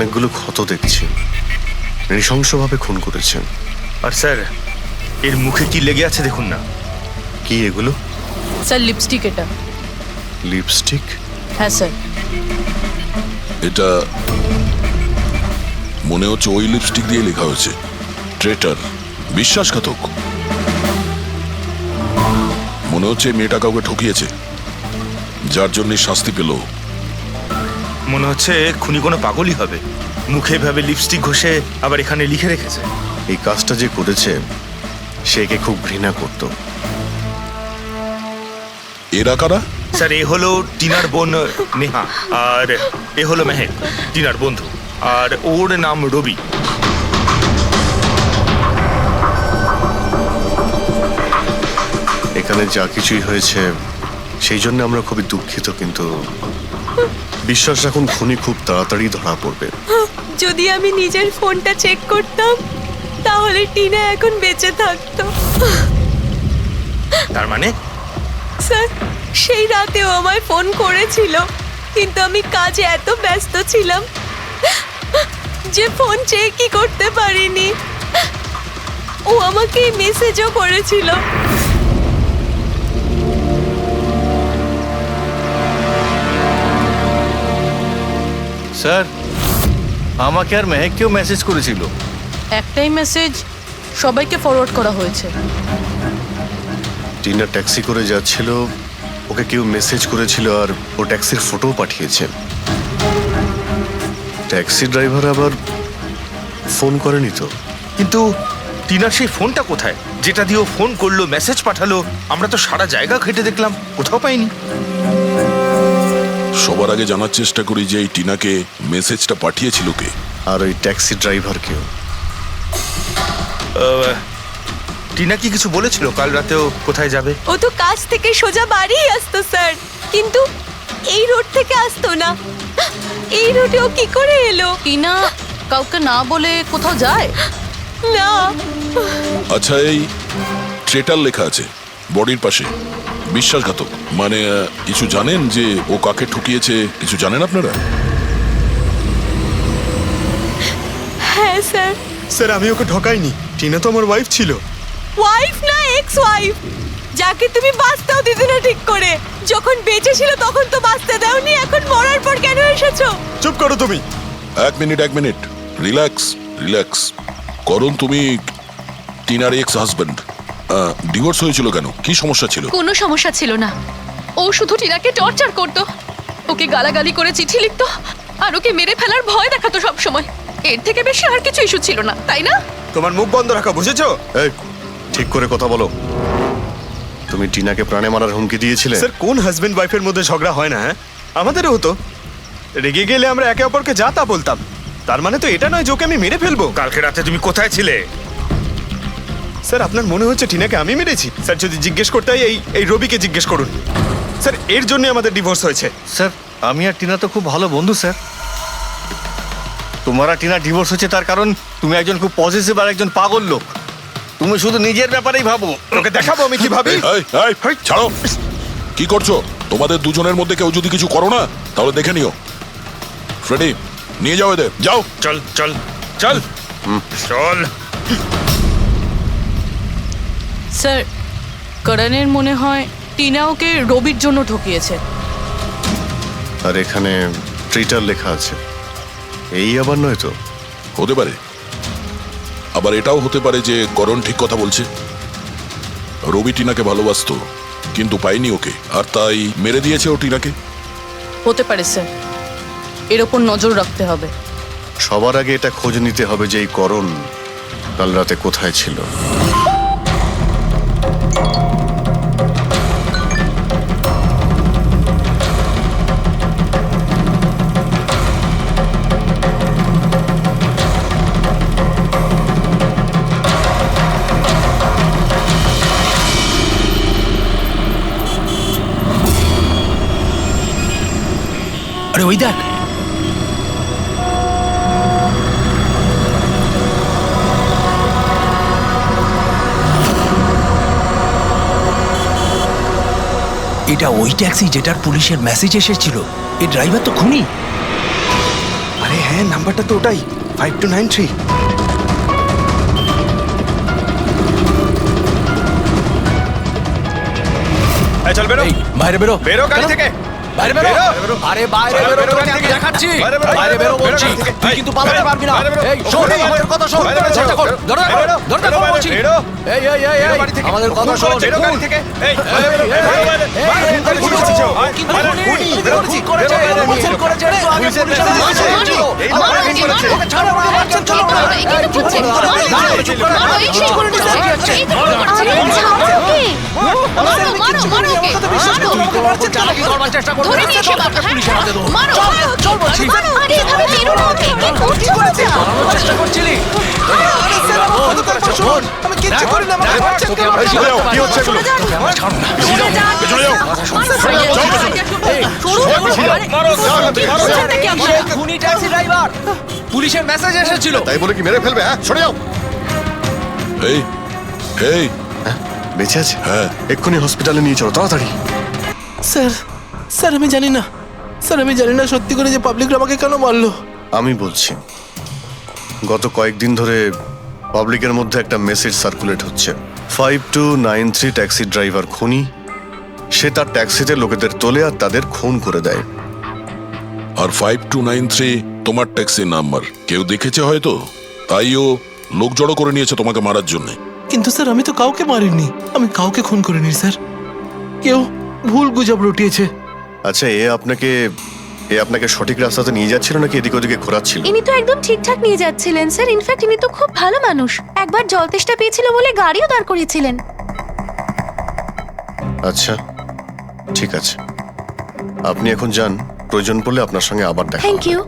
অনেকগুলো ক্ষত দেখছি। নৃশংসভাবে খুন করেছেন। আর স্যার, এর মুখে কি লেগে আছে দেখুন না। কি এগুলো? স্যার লিপস্টিক এটা। লিপস্টিক? হ্যাঁ স্যার। এটা মনে হচ্ছে ওই লিপস্টিক দিয়ে লেখা হয়েছে ট্রেটার, বিশ্বাসঘাতক। মনে হচ্ছে মেয়েটা কাউকে ঠকিয়েছে, যার জন্য শাস্তি পেল। মনে হচ্ছে খুনি কোনো পাগলই হবে, মুখে ভাবে লিপস্টিক ঘষে আবার এখানে লিখে রেখেছে। এই কাজটা যে করেছে সে একে খুব ঘৃণা করত। এরা কারা? স্যার, এ হলো টিনার বোন নেহা, আর এ হলো মেহেক, টিনার বন্ধু, আর ওর নাম রবি। এখানে যা কিছুই হয়েছে সেই জন্য আমরা খুবই দুঃখিত, কিন্তু বিশ্বাস রাখুন খুনি খুব তাড়াতাড়ি ধরা পড়বে। যদি আমি নিজের ফোনটা চেক করতাম তাহলে টিনা এখন বেঁচে থাকতো। তার মানে? স্যার, সেই রাতেও আমায় ফোন করেছিল, কিন্তু আমি কাজে এত ব্যস্ত ছিলাম যে ফোন চেকই করতে পারিনি। ও আমাকে মেসেজও করেছিল। স্যার, আমাকে আর মেহেককেও মেসেজ করেছিল। একটাই মেসেজ সবাইকে ফরওয়ার্ড করা হয়েছে। টিনা ট্যাক্সি করে যাচ্ছিল, ওকে কেউ মেসেজ করেছিল আর ও ট্যাক্সির ফটো পাঠিয়েছে। ট্যাক্সি ড্রাইভার আবার ফোন করেনি তো। কিন্তু টিনার সেই ফোনটা কোথায়, যেটা দিয়ে ও ফোন করলো, মেসেজ পাঠালো? আমরা তো সারা জায়গা ঘেটে দেখলাম, কোথাও পাইনি। সবার আগে জানার চেষ্টা করি যে এই টিনাকে মেসেজটা পাঠিয়েছিল কে, আর ওই ট্যাক্সি ড্রাইভার কেউ। টিনা কি কিছু বলেছিল কাল রাতেও কোথায় যাবে? ও তো কাজ থেকে সোজা বাড়ি আসতো স্যার, কিন্তু এই রোড থেকে আসতো না। এই রোডে ও কি করে এলো? টিনা কাউকে না বলে কোথাও যায় না। আচ্ছা, এই ট্রেটার লেখা আছে বডির পাশে, বিশ্বাসঘাতক মানে কিছু জানেন যে ও কাকে ঠকিয়েছে? কিছু জানেন আপনারা? হ্যাঁ স্যার। স্যার, আমি ওকে ঠকাইনি। টিনা তো আমার ওয়াইফ ছিল। ওয়াইফ না, এক্স ওয়াইফ, যাকে তুমি বাঁচতেও দিতে না ঠিক করে। যখন বেঁচে ছিল তখন তো বাঁচতে দাওনি, এখন মরার পর কেন এসেছো? চুপ করো তুমি। এক মিনিট, রিল্যাক্স রিল্যাক্স। করুন, তুমি টিনার এক্স হাজব্যান্ড, ডিভোর্স হয়েছিল কেন? কি সমস্যা ছিল? কোনো সমস্যা ছিল না, ও শুধু টিনাকে টর্চার করতো, ওকে গালাগালি করে চিঠি লিখতো আর ওকে মেরে ফেলার ভয় দেখাতো সব সময়। এর থেকে বেশি আর কিছু ইস্যু ছিল না, তাই না? তোমার মুখ বন্ধ রাখা, বুঝেছো? এই, ঠিক করে কথা বলো। তুমি টিনাকে প্রাণে মারার হুমকি দিয়েছিলে? স্যার, কোন হাজবেন্ড ওয়াইফের মধ্যে ঝগড়া হয় না? হ্যাঁ, আমাদেরও হতো। রেগে গেলে আমরা একে অপরকে যা তা বলতাম। তার মানে তো এটা নয় যে ওকে আমি মেরে ফেলবো। কালকে রাতে তুমি কোথায় ছিলে? স্যার, আপনার মনে হচ্ছে টিনাকে আমি মেরেছি? স্যার, যদি জিজ্ঞেস করতে হয় এই রবিকে জিজ্ঞেস করুন। স্যার, এর জন্য আমাদের ডিভোর্স হয়েছে। স্যার, আমি আর টিনা তো খুব ভালো বন্ধু স্যার। তোমার আর টিনা ডিভোর্স হচ্ছে তার কারণ তুমি একজন খুব পজিটিভ আর একজন পাগল লোক। তুমি শুধু নিজের ব্যাপারেই ভাবো। ওকে দেখাবো আমি কি ভাবি। এই, ছাড়ো। কি করছো? তোমাদের দুজনের মধ্যে কেউ যদি কিছু করো না তাহলে দেখে নিও। ফ্রেডি, নিয়ে যাও এদের, যাও। চল চল চল চল। স্যার, করণের মনে হয় টিনা ওকে রবির জন্য ঠকিয়েছে। আর এখানে ট্রেটার লেখা আছে, এই আবার নয় তো? হতে পারে, আবার এটাও হতে পারে যে করণ ঠিক কথা বলছে। রবি টিনাকে ভালোবাসতো কিন্তু পাইনি ওকে, আর তাই মেরে দিয়েছে ও টিনাকে। হতে পারে স্যার, এর ওপর নজর রাখতে হবে। সবার আগে এটা খোঁজ নিতে হবে যে এই করণ কাল রাতে কোথায় ছিল। আরে ওই দেখ, এটা ওই ট্যাক্সি যেটার পুলিশের মেসেজ এসেছিল। এই ড্রাইভার তো খুনি। আরে হ্যাঁ নাম্বারটা তো ওটাই 5293। এই চল বেরো, এই বাইরে বেরো বেরো গাড়ি থেকে, বাইরে বেরো বেরো। আরে বাইরে বাইরে বেরো বেরো তোকে গাড়ি আমি থেকে। দেখাচ্ছি বাইরে বেরো, বাইরে বেরো বেরো বলছি গাড়ি থেকে। তুই এই, কিন্তু পালাতে বেরো, পারবি না বাইরে বেরো। এই শোন বেরো, আমাদের কথা শোন বাইরে বেরো, চেষ্টা কর বেরো, ধরে রাখ বেরো, ধরে বেরো, রাখ বলছি বেরো। এই এই এই বেরো এই বাড়ি থেকে। আমাদের কথা শোন বেরো গাড়ি থেকে। এই, বাইরে বেরো, বাইরে, বাইরে, বাইরে, খুন করে কি করেছিস? কিন্তু বাইরে, খুনি, খুনি, খুনি বেরো, করেছি, খুন, করেছে, বেরো, বেরো, পুলিশের বেরো। করেছে, একটু আগে পুলিশের পুলিশের করেছে, মারছে, মারো, ছিল। এই লোক মারো, খুন এই করেছে। ওকে ছাড়ো, আমাকে মারছেন, চলো না। মারো, এখানে তো চুপ করো, মারো, মারো, এই সেই করে দিচ্ছে, এই তো করে দিচ্ছে। মারো, মারো, মারো ওকে, মারো। তুই তো আমাকে চালাকি করবার চেষ্টা করবি ধরে নিয়ে এসে মারো, পুলিশের হাতে দেবো মারো, চল বলছি মারো, আরে এভাবে মেরো না ওকে, কি করছো বাচ্চা? পালানোর চেষ্টা করছিলি শোন আমি কিচ্ছু করি না, আমাকে মারছেন তোকে কেন? আমরা কি হলো? কি হচ্ছে এগুলো? আমরা ছাড়ব না খুনি ট্যাক্সি ড্রাইভার পুলিশের মেসেজ এসেছিল তাই বলে কি মেরে ফেলবে? হ্যাঁ, সরে যাও। এই এই বেঁচে আছে? হ্যাঁ। এক্ষুনি হসপিটালে নিয়ে চলো, তাড়াতাড়ি। স্যার স্যার আমি জানি না স্যার আমি জানি না সত্যি করে যে পাবলিক আমাকে কেন মারলো। আমি বলছি, গত কয়েকদিন ধরে পাবলিকের মধ্যে একটা মেসেজ সার্কুলেট হচ্ছে, 5293 ট্যাক্সি ড্রাইভার খুনি। সে তার ট্যাক্সিতে লোকেদের তোলে আর তাদের খুন করে দেয়। আর 5293 তোমার ট্যাক্সি নাম্বার কেউ দেখেছে হয়তো, তাইও লোক জড়ো করে নিয়েছে তোমাকে মারার জন্য। কিন্তু স্যার আমি তো কাউকে মারিনি, আমি কাউকে খুন করিনি স্যার, কেউ ভুল গুজব রটিয়েছে। আচ্ছা, এ আপনাকে সঠিক রাস্তাতে নিয়ে যাচ্ছিল নাকি এদিক ওদিকে ঘোরাচ্ছিল? ইনি তো একদম ঠিকঠাক নিয়ে যাচ্ছিলেন স্যার, ইনফ্যাক্ট ইনি তো খুব ভালো মানুষ, একবার জল তেষ্টা পেয়েছিল বলে গাড়িও দাঁড় করিয়েছিলেন। আচ্ছা, ঠিক আছে, আপনি এখন যান, প্রয়োজন পড়লে আপনার সঙ্গে আবার দেখা থ্যাংক হবে। ইউ।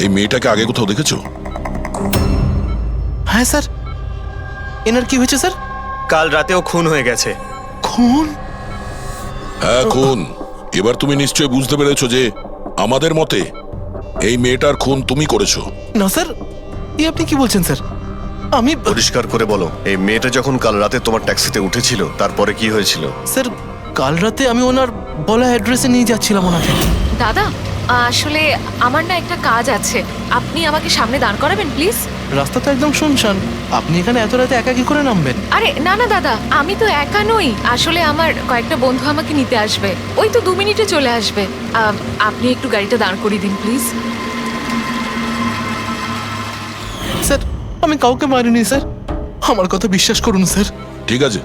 এই মেয়েটাকে আগে কোথাও দেখেছো? হ্যাঁ স্যার, এনার কি হয়েছে স্যার? কাল রাতেও খুন হয়ে গেছে। খুন? হ্যাঁ খুন। এবার তুমি নিশ্চয়ই বুঝতে পেরেছো যে আমাদের মতে এই মেয়েটার খুন তুমি করেছো। না স্যার, আপনি কি বলছেন স্যার? আমি পরিষ্কার করে বলো, এই মেয়েটা যখন কাল রাতে তোমার ট্যাক্সিতে উঠেছিল তারপরে কি হয়েছিল? স্যার কাল রাতে আমি ওনার বলা অ্যাড্রেসে নিয়ে যাচ্ছিলাম ওনাকে। দাদা আসলে আমার না একটা কাজ আছে, আপনি আমাকে সামনে দাঁড় করাবেন প্লিজ। রাস্তা তো একদম শুনশান, আপনি এখানে এত রাতে একা কি করে নামবেন? আরে না না দাদা, আমি তো একা নই, আসলে আমার কয়েকটা বন্ধু আমাকে নিতে আসবে, ওই তো 2 মিনিটে চলে আসবে। আপনি একটু গাড়িটা দাঁড় করিয়ে দিন প্লিজ। স্যার আমি কাউকে মারিনি স্যার, আমার কথা বিশ্বাস করুন স্যার। ঠিক আছে,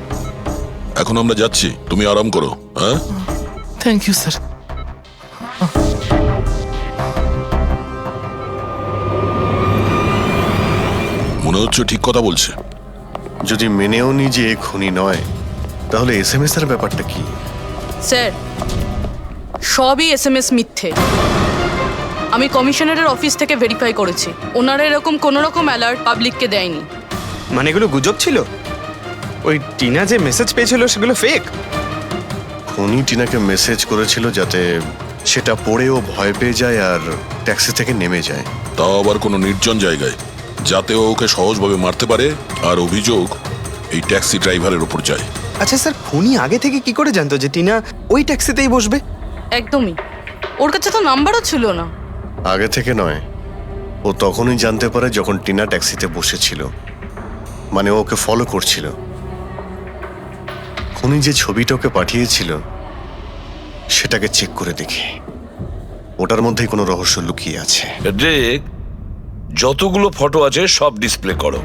এখন আমরা যাচ্ছি, তুমি আরাম করো। হ্যাঁ, থ্যাংক ইউ স্যার। মনে হচ্ছে ঠিক কথা বলছে। যদি মেনেও নি যে এ খুনি নয়, তাহলে SMS এর ব্যাপারটা কি? স্যার, সবই SMS মিথ্যে। আমি কমিশনারের অফিস থেকে ভেরিফাই করেছি, ওনারা এরকম কোনো রকম অ্যালার্ট পাবলিককে দেয়নি। মানে এগুলো গুজব ছিল? ওই টিনা যে মেসেজ পেয়েছিল সেগুলো ফেক? খুনি টিনাকে মেসেজ করেছিল যাতে সেটা পড়েও ভয় পেয়ে যায় আর ট্যাক্সি থেকে নেমে যায়। তাও আবার কোনো নির্জন জায়গায়, যাতে ও ওকে সহজভাবে মারতে পারে আর অভিযোগ এই ট্যাক্সি ড্রাইভারের উপর যায়। আচ্ছা স্যার, খুনি আগে থেকে কি করে জানতো যে টিনা ওই ট্যাক্সিতেই বসবে? একদমই, ওর কাছে তো নাম্বারও ছিল না। আগে থেকে নয়, ও তখনই জানতে পারে যখন টিনা ট্যাক্সিতে বসেছিল, মানে ও ওকে ফলো করছিল। খুনি যে ছবিটা ওকে পাঠিয়েছিল সেটাকে চেক করে দেখি, ওটার মধ্যেই কোনো রহস্য লুকিয়ে আছে। দেখ, যতগুলো ফটো আছে সব ডিসপ্লে করো।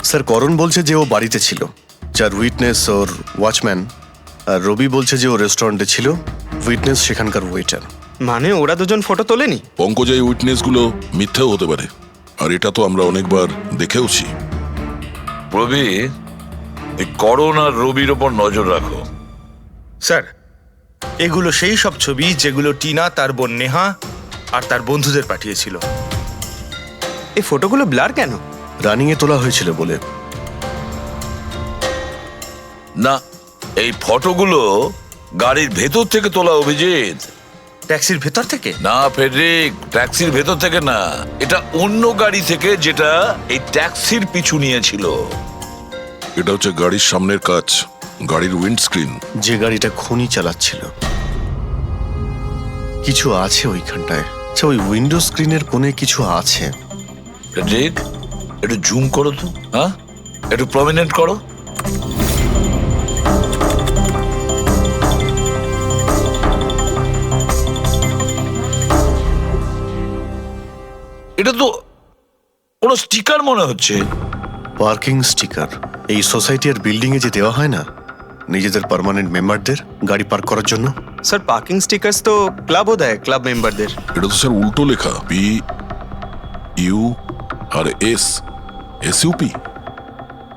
স্যার, করণ বলছে যে ও বাড়িতে ছিল, যার উইটনেস ওর ওয়াচম্যান, আর রবি বলছে যে ও রেস্টুরেন্টে ছিল, উইটনেস সেখানকার ওয়েটার। মানে ওরা দুজন ফটো তোলেনি? পঙ্কজ, এই উইটনেসগুলো মিথ্যেও হতে পারে, আর এটা তো আমরা অনেকবার দেখেওছি। রবি, এই করণ আর রবির ওপর নজর রাখো। স্যার, এগুলো সেই সব ছবি যেগুলো টিনা তার বোন নেহা আর তার বন্ধুদের পাঠিয়েছিল। এই ফটোগুলো ব্লার কেন? রানিংয়ে তোলা হয়েছিল বলে। না, এই ফটোগুলো গাড়ির ভেতর থেকে তোলা, অভিজিৎ। ট্যাক্সির ভেতর থেকে? না ফেডরিক, ট্যাক্সির ভেতর থেকে না, এটা অন্য গাড়ি থেকে যেটা এই ট্যাক্সির পিছু নিয়েছিল। এটা হচ্ছে গাড়ির সামনের কাচ, গাড়ির উইন্ডস্ক্রিন। যে গাড়িটা খুনি চালাচ্ছিল। কিছু আছে ওইখানটায়। আচ্ছা, ওই উইন্ডো স্ক্রিনের কোণে কিছু আছে। দেখ, একটু জুম করো তো, হ্যাঁ, একটু প্রমিনেন্ট করো। এটা তো কোনো স্টিকার মনে হচ্ছে। পার্কিং স্টিকার এই সোসাইটির বিল্ডিং এ যে দেওয়া হয় না নিজেদের পার্মানেন্ট মেম্বারদের গাড়ি পার্ক করার জন্য। স্যার পার্কিং স্টিকার্স তো ক্লাবও দেয় ক্লাব মেম্বারদের। এটা তো স্যার উল্টো লেখা, P U R S, SUP.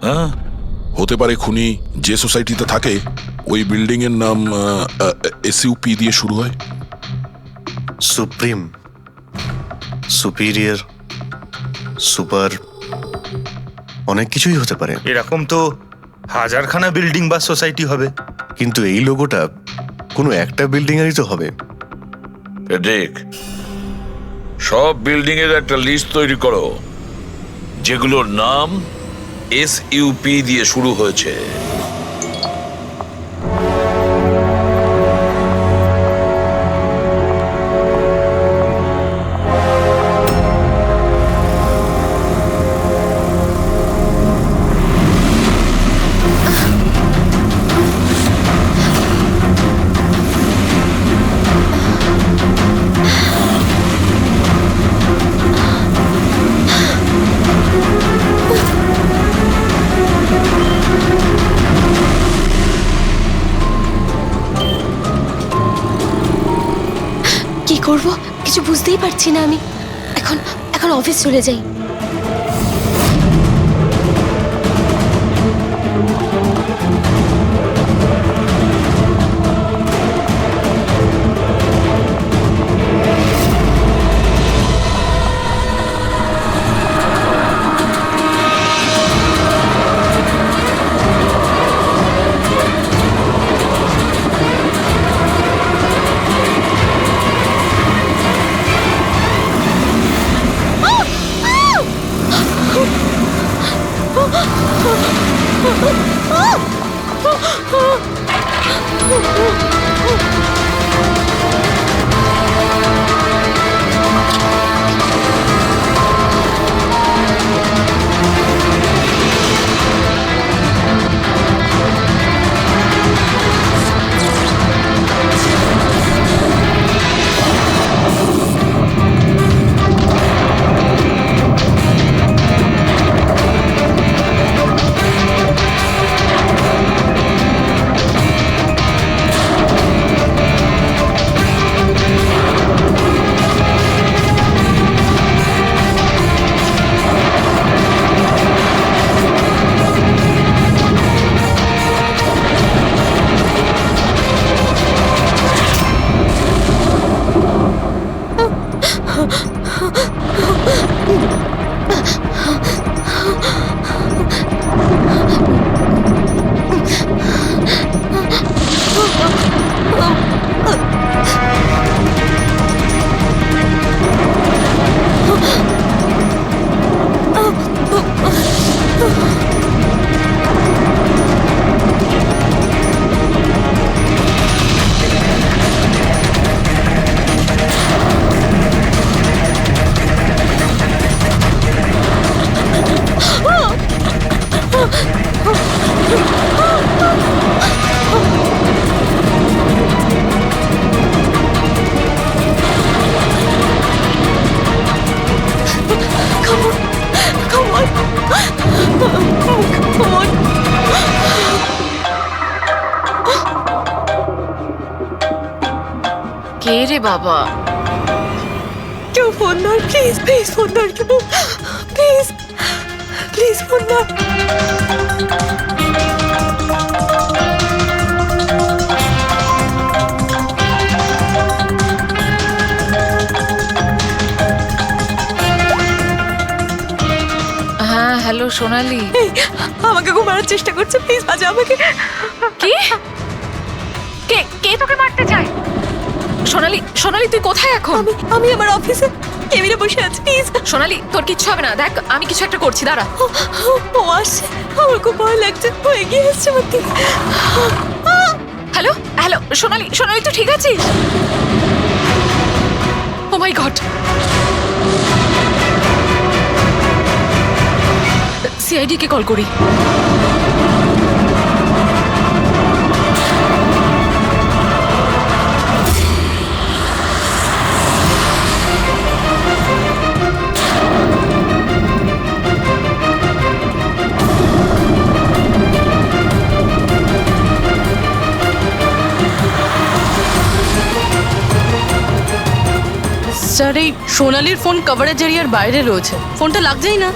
হ্যাঁ, হতে পারে খুনি যে সোসাইটিতে থাকে ওই বিল্ডিং এর নাম এসইউপি দিয়ে শুরু হয়। সুপ্রিম, সুপিরিয়র, সুপার, অনেক কিছুই হতে পারে। এরকম তো হাজারখানা বিল্ডিং বা সোসাইটি হবে। কিন্তু এই লোগোটা কোনো একটা বিল্ডিং এরই তো হবে। দেখ, সব বিল্ডিং এর একটা লিস্ট তৈরি করো যেগুলোর নাম এসইউপি দিয়ে শুরু হয়েছে। কি করব কিছু বুঝতেই পারছি না আমি। এখন এখন অফিস চলে যাই। কে রে বাবা? কেউ ফোন ধর, প্লিজ প্লিজ ফোন ধর, কেউ প্লিজ প্লিজ ফোন ধর। হ্যাঁ হ্যালো সোনালি। এই, আমাকে খুব মারার চেষ্টা করছে, প্লিজ বাজা আমাকে। কি? কে কে তোকে মারতে চায়? সোনালি, সোনালি তুই কোথায় এখন? আমি আমার অফিসে কেবিনে বসে আছি, প্লিজ। সোনালি তোর কিচ্ছু হবে না, দেখ আমি কিছু একটা করছি, দাঁড়া। ও আসছে, আমার খুব ভয় লাগছে, ও এগিয়ে আসছে আমার দিকে। হ্যালো হ্যালো সোনালি, সোনালি তুই ঠিক আছিস? ও মাই গড, সিআইডি কে কল করি। স্যার এই সোনালির ফোন কভারেজ এরিয়ার বাইরে রয়েছে, ফোনটা লাগছেই না।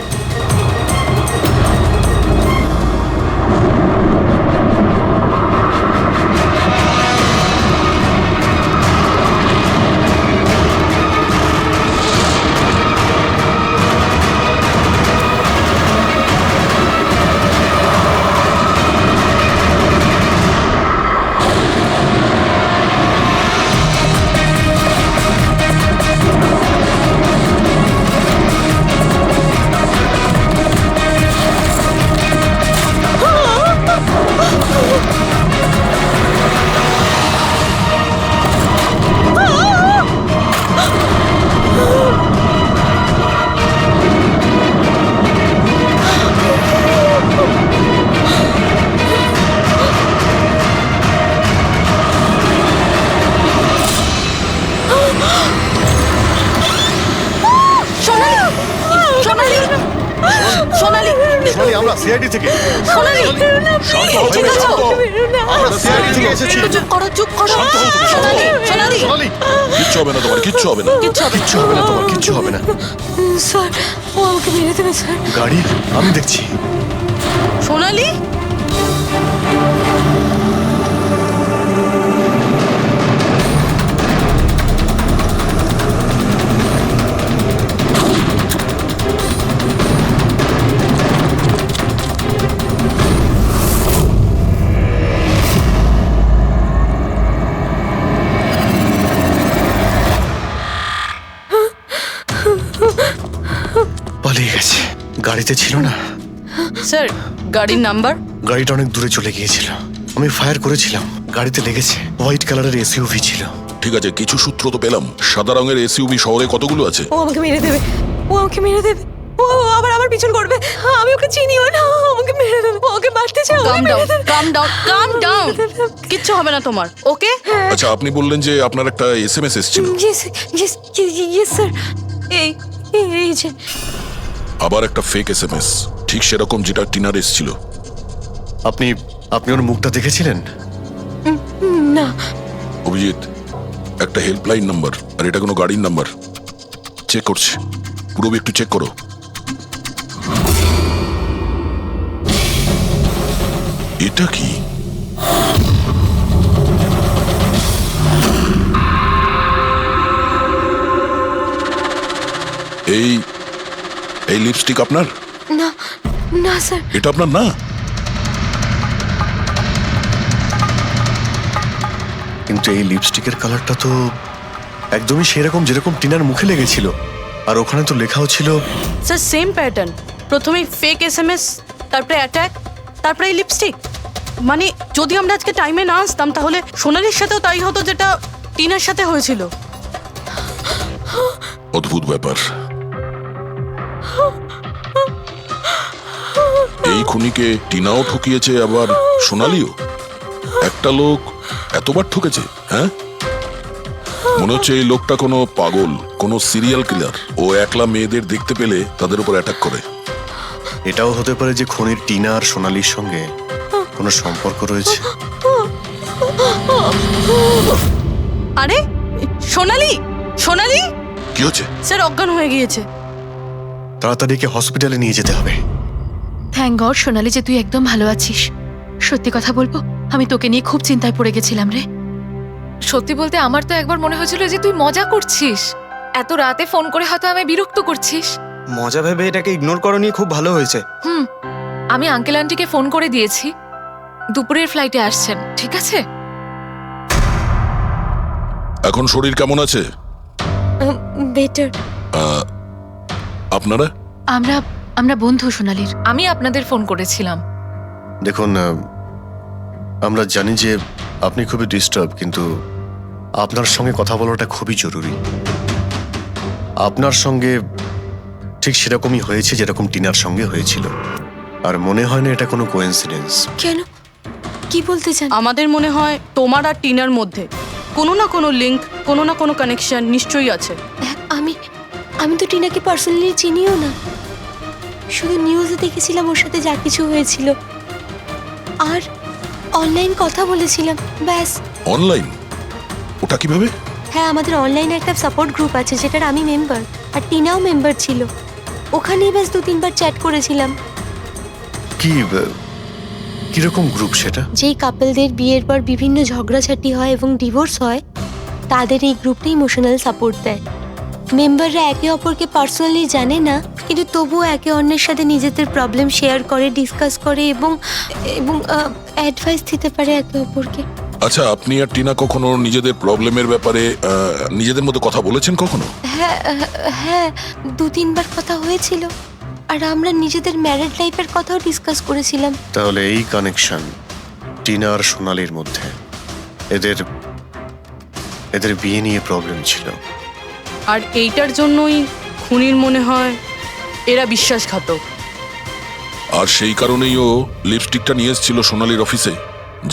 সোনালি, সোনালি, আমরা সিআইডি থেকে। সোনালি, শান্ত হও, ঠিক আছো? আমরা সিআইডি থেকে এসেছি। চুপ করো, চুপ করো। সোনালি, সোনালি, সোনালি, কিচ্ছু হবে না তোমার, কিচ্ছু হবে না। কিচ্ছু হবে না। কিচ্ছু হবে না তোমার, কিচ্ছু হবে না। স্যার ও আমাকে মেরে দেবে স্যার। গাড়ি আমি দেখছি। সোনালি, পালিয়ে গেছে, গাড়িতে ছিল না। স্যার গাড়ির নাম্বার? গাড়িটা অনেক দূরে চলে গিয়েছিল, আমি ফায়ার করেছিলাম, গাড়িতে লেগেছে। হোয়াইট কালারের এসইউভি ছিল। ঠিক আছে, কিছু সূত্র তো পেলাম। সাদা রঙের এসইউভি শহরে কতগুলো আছে? ও আমাকে মেরে দেবে, ও আমাকে মেরে দেবে, ও আবার আমার পিছন করবে। আমি ওকে চিনিও না, ও আমাকে মেরে দেবে, ও ওকে মারতে চাও। কাম ডাউন, কাম ডাউন, কাম ডাউন। কিচ্ছু হবে না তোমার, ওকে? আচ্ছা, আপনি বললেন যে আপনার একটা এসএমএস এসেছিল। Yes yes yes sir. এই এই যে আবার একটা ফেক এসএমএস, ঠিক সেরকম যেটা টিনার এসেছিল। আপনি আপনি ওর মুখটা দেখেছিলেন? না। অভিজিৎ, একটা হেল্পলাইন নাম্বার, আর এটা কোনো গাড়ির নাম্বার। চেক করছি, পুরো একটু চেক করো। এটা কি? এই এই লিপস্টিক আপনার? না না স্যার। এটা আপনার না? কিন্তু এই লিপস্টিকের কালারটা তো একদমই সেরকম যেরকম টিনার মুখে লেগেছিল, আর ওখানে তো লেখাও ছিল। স্যার সেম প্যাটার্ন, প্রথমে ফেক এসএমএস, তারপরে অ্যাটাক, তারপরে এই লিপস্টিক। মানে যদি আমরা আজকে টাইমে না আসতাম তাহলে সোনালির সাথেও তাই হতো যেটা টিনার সাথে হয়েছিল। অদ্ভুত ব্যাপার। এই খুনিকে টিনাও ঠকিয়েছে, আবার সোনালিও। একটা লোক এতবার ঠকেছে, হ্যাঁ? মনে হচ্ছে এই লোকটা কোনো পাগল, কোনো সিরিয়াল কিলার। ও একলা মেয়েদের দেখতে পেলে তাদের উপর অ্যাটাক করে। এটাও হতে পারে যে খনির টিনা আর সোনালির সঙ্গে কোনো সম্পর্ক রয়েছে। আরে সোনালি, সোনালি! কি হচ্ছে? স্যার অজ্ঞান হয়ে গিয়েছে। তাড়াতাড়ি একে হসপিটালে নিয়ে যেতে হবে। থ্যাংক গড সোনালি যে তুই একদম ভালো আছিস। সত্যি কথা বলবো, আমি তোকে নিয়ে খুব চিন্তায় পড়ে গেছিলাম রে। সত্যি বলতে আমার তো একবার মনে হয়েছিল যে তুই মজা করছিস, এত রাতে ফোন করে হয়তো আমায় বিরক্ত করছিস। মজা ভেবে এটাকে ইগনোর করনি, খুব ভালো হয়েছে। আমি আঙ্কেল আন্টিকে ফোন করে দিয়েছি, দুপুরের ফ্লাইটে আসছেন, ঠিক আছে? এখন শরীর কেমন আছে? বেটার। আপনারা? আমরা বন্ধু সোনালির। আমি আপনাদের ফোন করেছিলাম। দেখুন, আমরা জানি যে আপনি খুবই ডিস্টার্ব, কিন্তু আপনার সঙ্গে কথা বলাটা খুবই জরুরি। আপনার সঙ্গে ঠিক সেরকমই হয়েছে যেরকম টিনার সঙ্গে হয়েছিল, আর মনে হয় না এটা কোনো কোইন্সিডেন্স। কেন, কি বলতে চান? আমাদের মনে হয় তোমার আর টিনার মধ্যে কোনো না কোনো লিঙ্ক, কোনো না কোনো কানেকশন নিশ্চয়ই আছে। আমি আমি তো টিনাকে পার্সোনালি চিনিও না, শুধু নিউজে দেখেছিলাম ওর সাথে যা কিছু হয়েছিল, আর অনলাইন কথা বলেছিলাম, ব্যাস। অনলাইন? ওটা কিভাবে? হ্যাঁ, আমাদের অনলাইনে একটা সাপোর্ট গ্রুপ আছে যেটার আমি মেম্বার, আর টিনাও মেম্বার ছিল। ওখানেই ব্যাস 2-3 বার চ্যাট করেছিলাম। কিরকম গ্রুপ সেটা? যেই কাপলদের বিয়ের পর বিভিন্ন ঝগড়াঝাটি হয় এবং ডিভোর্স হয়, তাদের এই গ্রুপটা ইমোশনাল সাপোর্ট দেয়। মেম্বাররা একে অপরকে পার্সোনালি জানে না, কিন্তু তবুও একে অন্যের সাথে নিজেদের প্রবলেম শেয়ার করে, ডিসকাস করে এবং এবং অ্যাডভাইস দিতে পারে একে অপরকে। আচ্ছা, আপনি আর টিনা কখনো নিজেদের প্রবলেমের ব্যাপারে নিজেদের মধ্যে কথা বলেছেন কখনো? হ্যাঁ হ্যাঁ, 2-3 বার কথা হয়েছিল, আর আমরা নিজেদের ম্যারিড লাইফের কথাও ডিসকাস করেছিলাম। তাহলে এই কানেকশন টিনা আর সোনালির মধ্যে, এদের বিয়ে নিয়ে প্রবলেম ছিল, আর এইটার জন্যই খুনির মনে হয় এরা বিশ্বাসঘাতক। আর সেই কারণেই ও লিপস্টিকটা নিয়ে এসেছিল সোনালির অফিসে,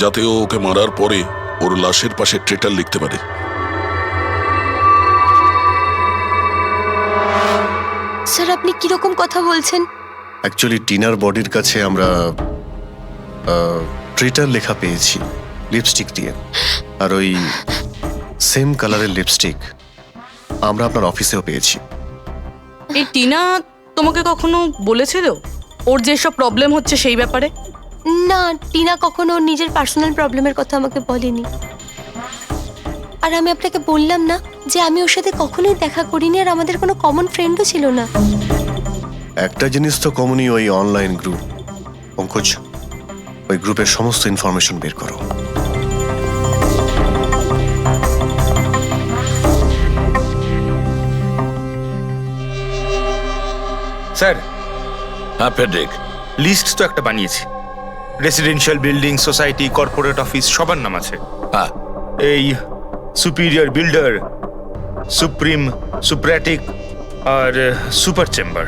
যাতে ও ওকে মারার পরে ওর লাশের পাশে ট্রেটার লিখতে পারে। স্যার, আপনি কিরকম কথা বলছেন? অ্যাকচুয়ালি টিনার বডির কাছে আমরা ট্রিটার লেখা পেয়েছি লিপস্টিক দিয়ে, আর ওই সেম কালারের লিপস্টিক আমরা আপনার অফিসেও পেয়েছি। এই টিনা তোমাকে কখনো বলেছিল ওর যেসব প্রবলেম হচ্ছে সেই ব্যাপারে? না, টিনা কখনো ওর নিজের পার্সোনাল প্রবলেমের কথা আমাকে বলেনি। আর আমি আপনাকে বললাম না যে আমি ওর সাথে কখনোই দেখা করিনি, আর আমাদের কোনো কমন ফ্রেন্ডও ছিল না। একটা জিনিস তো কমনই, ওই অনলাইন গ্রুপ। পঙ্কজ, ওই গ্রুপের সমস্ত ইনফরমেশন বের করো। স্যার, হ্যাঁ ফেডরিক, লিস্ট তো একটা বানিয়েছি। Residential building, society, corporate office সবার নাম আছে। হ্যাঁ এই সুপিরিয়র বিল্ডার, সুপ্রিম, সুপ্রাটিক আর সুপার চেম্বার।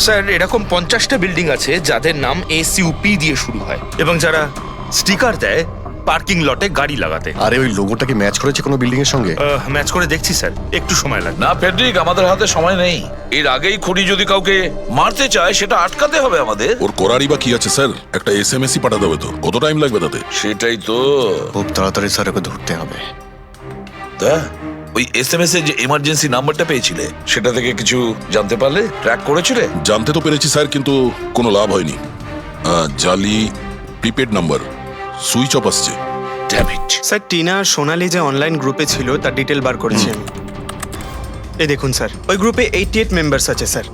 স্যার, এরকম 50টা বিল্ডিং আছে যাদের নাম SUP দিয়ে শুরু হয়, এবং যারা স্টিকার দেয় পার্কিং লটে গাড়ি লাগাতে। আরে ওই লোগোটা কি ম্যাচ করেছে কোনো বিল্ডিং এর সঙ্গে? ম্যাচ করে দেখছি স্যার, একটু সময় লাগবে। না ফেডরিক, আমাদের হাতে সময় নেই। এর আগেই খুনি যদি কাউকে মারতে চায় সেটা আটকাতে হবে আমাদের। ওর করারই বা কি আছে স্যার? একটা SMS-ই পাঠাতে হবে তো, কত টাইম লাগবে তাতে? সেটাই তো। খুব তাড়াতাড়ি স্যার ওকে ধরতে হবে। তা ওই SMS এর যে এমার্জেন্সি নাম্বারটা পেয়েছিলে, সেটা থেকে কিছু জানতে পারলে? ট্র্যাক করেছিলে? জানতে তো পেরেছি স্যার, কিন্তু কোনো লাভ হয়নি। জালি প্রিপেড নাম্বার, সুইচ অফ আসছে। Damn it. স্যার, টিনা আর সোনালি যে অনলাইন গ্রুপে ছিল তার ডিটেল বার করেছি আমি। এই দেখুন স্যার, ওই গ্রুপে 88 মেম্বার্স আছে স্যার।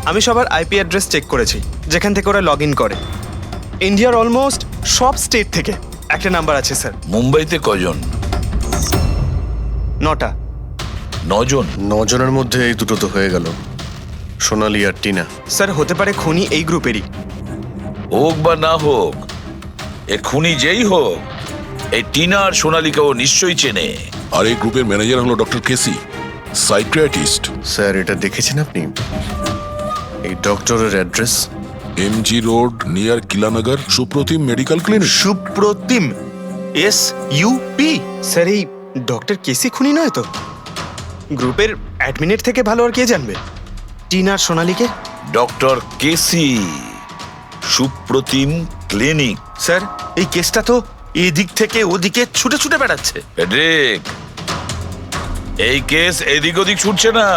আমি সবার IP অ্যাড্রেস চেক করেছি, যেখান থেকে ওরা লগ ইন করে। ইন্ডিয়ার অলমোস্ট সব স্টেট থেকে একটা নাম্বার আছে স্যার। মুম্বাইতে কজন? 9টা। 9 জন? 9 জনের মধ্যে এই দুটো তো হয়ে গেল, সোনালি আর টিনা। স্যার, হতে পারে খুনি এই গ্রুপেরই। হোক বা না হোক, এ খুনি যেই হোক, এই টিনা আর সোনালিকাও নিশ্চয়ই চেনে। আর এই গ্রুপের ম্যানেজার হলো ডক্টর কেসি, সাইকিয়াট্রিস্ট। স্যার, এটা দেখেছেন আপনি? এই ডক্টরের address MG road near Kilanagar, Supratim medical clinic. Supratim, SUP? Sir, এই ডক্টর কেসি খুনি নয় তো? গ্রুপের অ্যাডমিনের থেকে ভালো আর কে জানবে টিনা আর সোনালিকে? ডক্টর কেসি, সুপ্রতিম ক্লিনিক। স্যার, এই কেসটা তো এদিক থেকে ওদিকে ছুটে ছুটে বেড়াচ্ছে। ফেডরিক, এই কেস এদিক ওদিক ছুটছে না,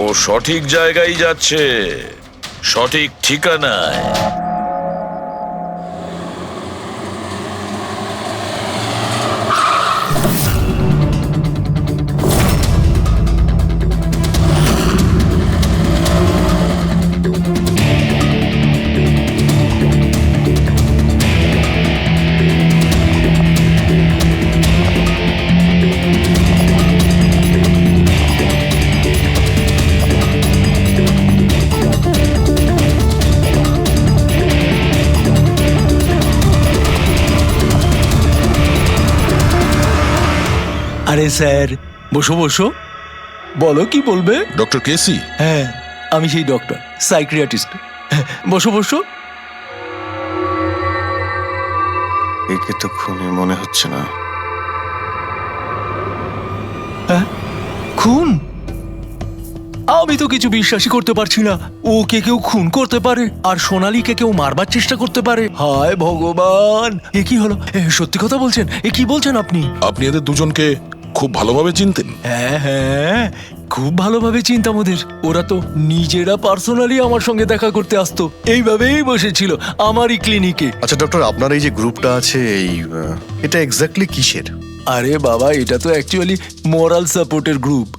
ও সঠিক জায়গায় যাচ্ছে, সঠিক ঠিকানায়। আরে স্যার, বসো বসো। বলো কি বলবে? ডক্টর কেসি, হ্যাঁ, আমি সেই ডক্টর, সাইকিয়াট্রিস্ট। বসো বসো। একে তো খুনি মনে হচ্ছে না। খুন? আমি তো কিছু বিশ্বাসই করতে পারছি না। ওকে কেউ খুন করতে পারে আর সোনালীকে কেউ মারবার চেষ্টা করতে পারে? হায় ভগবান, এ কি হলো? সত্যি কথা বলছেন? এ কি বলছেন আপনি? আপনি এদের দুজনকে খুব ভালোভাবে চিনতেন? হ্যাঁ হ্যাঁ, খুব ভালোভাবে চিনতাম ওদের। ওরা তো নিজেরা পার্সোনালি আমার সঙ্গে দেখা করতে আসতো, এইভাবেই বসেছিল আমারই ক্লিনিকে। আচ্ছা ডক্টর, আপনার এই যে গ্রুপটা আছে এটা এক্স্যাক্টলি কিসের? আরে বাবা, এটা তো অ্যাকচুয়ালি মোরাল সাপোর্টের গ্রুপ।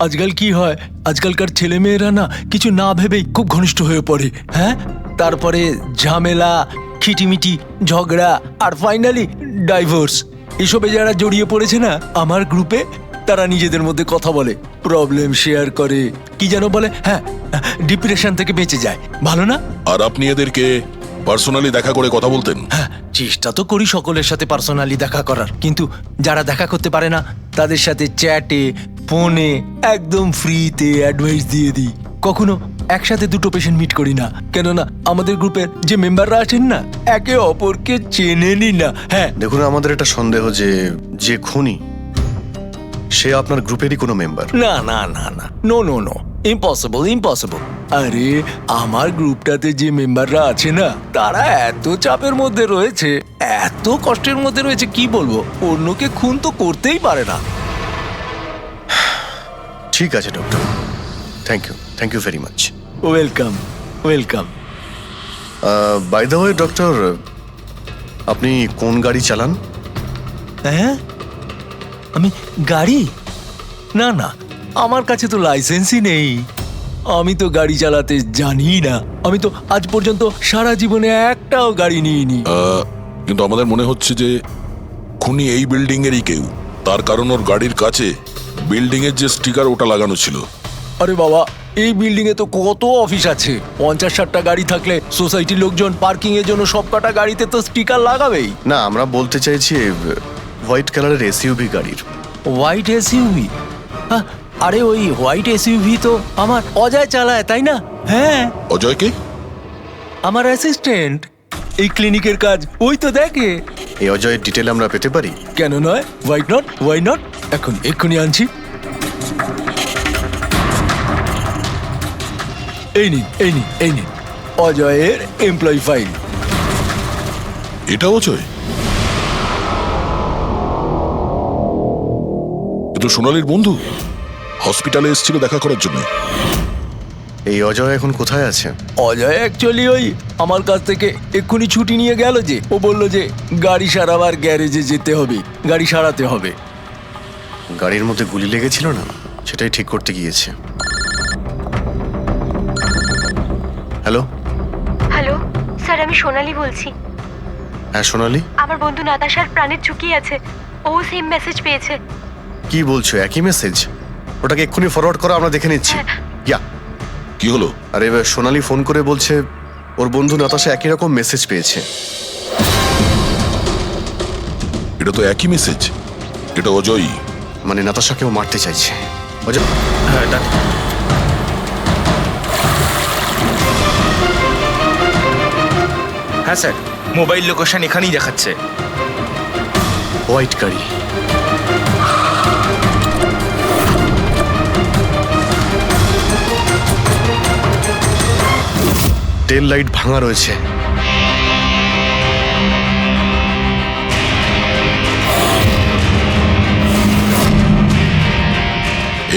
আজকাল কি হয়, আজকালকার ছেলে মেয়েরা না কিছু না ভেবেই খুব ঘনিষ্ঠ হয়ে পড়ে। হ্যাঁ, তারপরে ঝামেলা, খিটিমিটি, ঝগড়া আর ফাইনালি ডাইভোর্স। এসবে যারা জড়িয়ে পড়েছে না আমার গ্রুপে, তারা নিজেদের মধ্যে কথা বলে, প্রবলেম শেয়ার করে, কি যেন বলে, হ্যাঁ, ডিপ্রেশন থেকে বেঁচে যায়। ভালো না? আর আপনি এদেরকে পার্সোনালি দেখা করে কথা বলতেন? হ্যাঁ, চেষ্টা তো করি সকলের সাথে পার্সোনালি দেখা করার, কিন্তু যারা দেখা করতে পারে না তাদের সাথে চ্যাটে, ফোনে একদম ফ্রিতে অ্যাডভাইস দিয়ে দিই। কখনো একসাথে দুটো পেশেন্ট মিট করি না, কেননা আমাদের গ্রুপের যে মেম্বাররা আছেন না একে অপরকে চেনেনি না। হ্যাঁ, দেখুন, আমাদের একটা সন্দেহ যে খুনি সে আপনার গ্রুপেরই কোনো মেম্বার। না না না না, no no no, impossible impossible. আরে আমার গ্রুপটাতে যে মেম্বাররা আছে না তারা এত চাপের মধ্যে রয়েছে, এত কষ্টের মধ্যে রয়েছে, কি বলবো, অন্যকে খুন তো করতেই পারে না। ঠিক আছে doctor, thank you very much. Welcome welcome. By the way doctor, আপনি কোন গাড়ি চালান? হ্যাঁ, আমি গাড়ি? না না, আমার কাছে তো লাইসেন্সই নেই। আমি তো গাড়ি চালাতে জানি না। আমি তো আজ পর্যন্ত সারা জীবনে একটাও গাড়ি নিইনি। কিন্তু আমাদের মনে হচ্ছে যে খুনি এই বিল্ডিং এরই কেউ, তার কারণ ওর গাড়ির কাছে বিল্ডিং এর যে স্টিকার ওটা লাগানো ছিল। আরে বাবা, এই বিল্ডিং এ তো কত অফিস আছে, 50-60টা গাড়ি থাকলে সোসাইটির লোকজন পার্কিং এর জন্য সব কটা গাড়িতে তো স্টিকার লাগাবেই। না, আমরা বলতে চাইছি হোয়াইট কালারের এসইউভি গাড়ির। White SUV? আরে ওই হোয়াইট এসইউভি তো আমার অজয় চালায়, তাই না? হ্যাঁ। অজয় কে? আমার অ্যাসিস্ট্যান্ট, এই ক্লিনিকের কাজ ওই তো দেখে। এই অজয়ের ডিটেল আমরা পেতে পারি? কেন নয়, ওয়াই নট, এক্ষুনি আনছি। এই নিন অজয়ের এমপ্লয়ি ফাইল। এটা অজয়? এ তো সোনালীর বন্ধু, হসপিটালে এসেছিল দেখা করার জন্য। এই অজয় এখন কোথায় আছে? অজয় অ্যাকচুয়ালি ওই আমার কাছ থেকে এক্ষুনি ছুটি নিয়ে গেল, যে ও বলল যে গাড়ি সারাবার গ্যারেজে যেতে হবে, গাড়ি সারাতে হবে। গাড়ির মধ্যে গুলি লেগেছিল না, সেটাই ঠিক করতে গিয়েছে। হ্যালো হ্যালো স্যার, আমি সোনালি বলছি। হ্যাঁ সোনালি, আমার বন্ধু নাতাশার প্রাণের ঝুঁকি আছে, ও সেম মেসেজ পেয়েছে। কি বলছো? একই মেসেজ? ওটাকে এক্ষুনি ফরওয়ার্ড করো, আমরা দেখে নিচ্ছি। ইয়া, কি হলো? আরে এবার সোনালি ফোন করে বলছে ওর বন্ধু নাতাশা একই রকম মেসেজ পেয়েছে। এটা তো একই মেসেজ, এটা অজয়ই। মানে নাতাশাকেও মারতে চাইছে। অজয়, হ্যাঁ স্যার, মোবাইল লোকেশন এখানেই দেখাচ্ছে। হোয়াইট গাড়ি। টেল লাইট ভাঙা রয়েছে।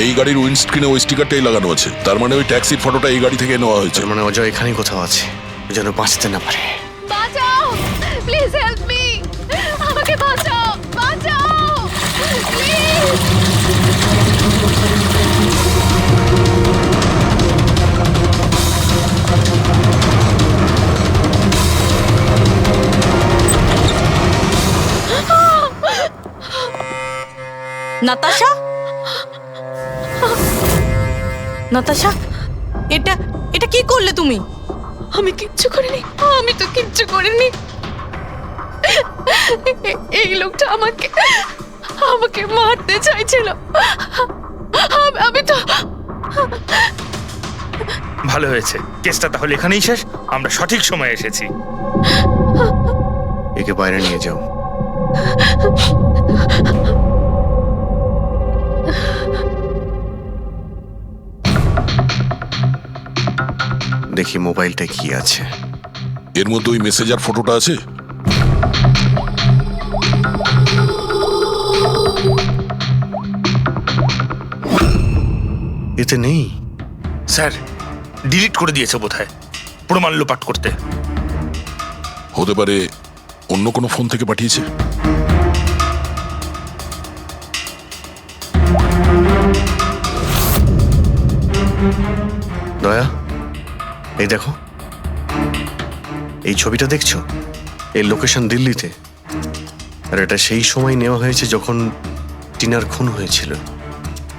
এই গাড়ির উইন্ডস্ক্রিনে ওই স্টিকারটাই লাগানো আছে, তার মানে ওই ট্যাক্সির ফটোটা এই গাড়ি থেকে নেওয়া হয়েছে। মানে অজয় এখানেই কোথাও আছে, যেন বাঁচতে না পারে। বাঁচাও, প্লিজ হেল্প মি, আমাকে বাঁচাও, প্লিজ। নাতাশা, এটা এটা কি করলে তুমি? আমি কিচ্ছু করিনি, আমি তো কিচ্ছু করিনি। এই লোকটা আমাকে মারতে চাইছিল। আমি তো ভালো হয়েছে, কেসটা তাহলে এখানেই শেষ। আমরা সঠিক সময়ে এসেছি। একে বাইরে নিয়ে যাও। দেখি মোবাইলটা কি আছে। এর মধ্যে ওই মেসেজ আর ফটোটা আছে? এতে নেই। স্যার, ডিলিট করে দিয়েছে বোধহয় প্রমাণ লোপাট করতে। হতে পারে অন্য কোনো ফোন থেকে পাঠিয়েছে। দয়া, এই দেখো, এই ছবিটা দেখছো? এর লোকেশন দিল্লিতে, আর এটা সেই সময় নেওয়া হয়েছে যখন টিনার খুন হয়েছিল।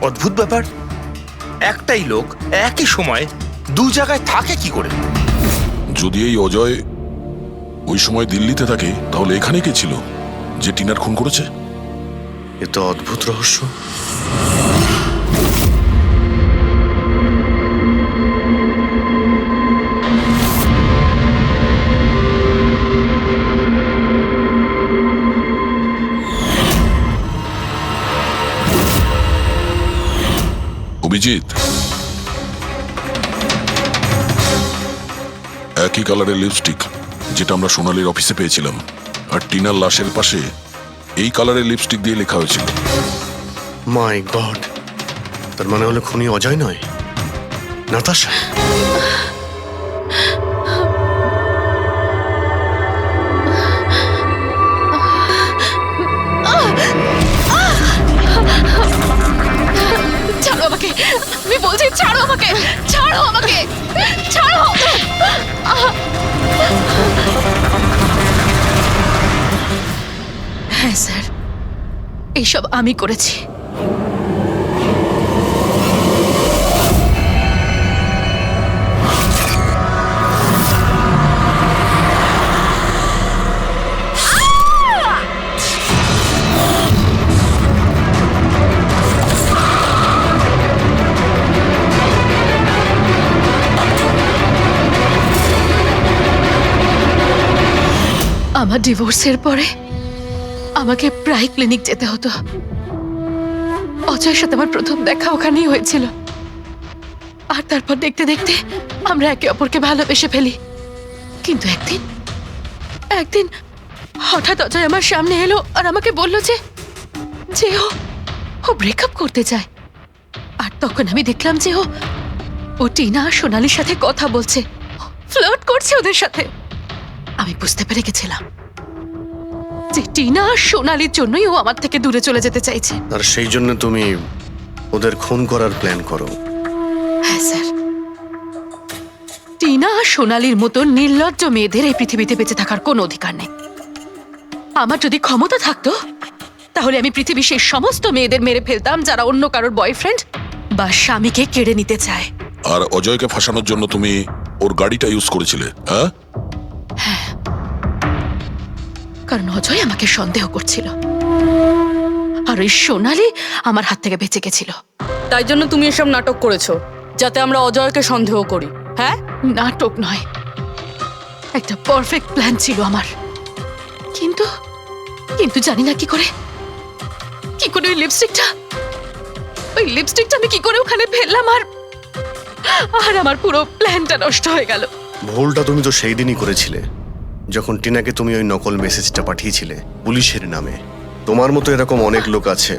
অদ্ভুত ব্যাপার, একটাই লোক একই সময় দু জায়গায় থাকে কি করে? যদি এই অজয় ওই সময় দিল্লিতে থাকে, তাহলে এখানে কে ছিল যে টিনার খুন করেছে? এ তো অদ্ভুত রহস্য। অভিজিৎ, একই কালারের লিপস্টিক যেটা আমরা সোনালীর অফিসে পেয়েছিলাম, আর টিনার লাশের পাশে এই কালারের লিপস্টিক দিয়ে লেখা হয়েছিল মাই গড, তার মানে হলো খুনি অজয় নয়, নাতাশা। ছাড়ো আমাকে, আমি বলছি ছাড়ো আমাকে, ছাড়ো আমাকে, ছাড়ো। হ্যাঁ স্যার, এইসব আমি করেছি। আমার ডিভোর্সের পরে আমাকে প্রায় ক্লিনিক যেতে হতো। অজয়ের সাথে আমার প্রথম দেখা ওখানেই হয়েছিল, আর তারপর দেখতে দেখতে আমরা একে অপরকে ভালোবেসে ফেলি। কিন্তু একদিন হঠাৎ অজয় আমার সামনে এলো আর আমাকে বলল যে ও ব্রেকআপ করতে চায়। আর তখন আমি দেখলাম যে ও টিনা আর সোনালীর সাথে কথা বলছে, ফ্লার্ট করছে ওদের সাথে। আমি বুঝতে পেরে গেছিলাম যে টিনা আর সোনালীর জন্যই ও আমার থেকে দূরে চলে যেতে চাইছে। আর সেই জন্য তুমি ওদের খুন করার প্ল্যান করো? হ্যাঁ স্যার, টিনা আর সোনালীর মতো নির্লজ্জ মেয়েদের এই পৃথিবীতে বেঁচে থাকার কোনো অধিকার নেই। আমার যদি ক্ষমতা থাকতো, তাহলে আমি পৃথিবীর সেই সমস্ত মেয়েদের মেরে ফেলতাম যারা অন্য কারোর বয়ফ্রেন্ড বা স্বামীকে কেড়ে নিতে চায়। আর অজয়কে ফাঁসানোর জন্য তুমি ওর গাড়িটা ইউজ করেছিলে? হ্যাঁ, কারণ অজয় আমাকে সন্দেহ করছিল, আর ওই সোনালী আমার হাত থেকে বেঁচে গেছিল। তাই জন্য তুমি এসব নাটক করেছো, যাতে আমরা অজয়কে সন্দেহ করি। হ্যাঁ, নাটক নয়, একটা পারফেক্ট প্ল্যান ছিল আমার। কিন্তু জানি না কি করে ওই লিপস্টিকটা আমি কি করে ওখানে ফেললাম, আর আমার পুরো প্ল্যানটা নষ্ট হয়ে গেল। ভুলটা তুমি তো সেই দিনই করেছিলে, যখন টিনাকে তুমি ওই নকল মেসেজটা পাঠিয়েছিলে পুলিশের নামে। তোমার মতো এরকম অনেক লোক আছে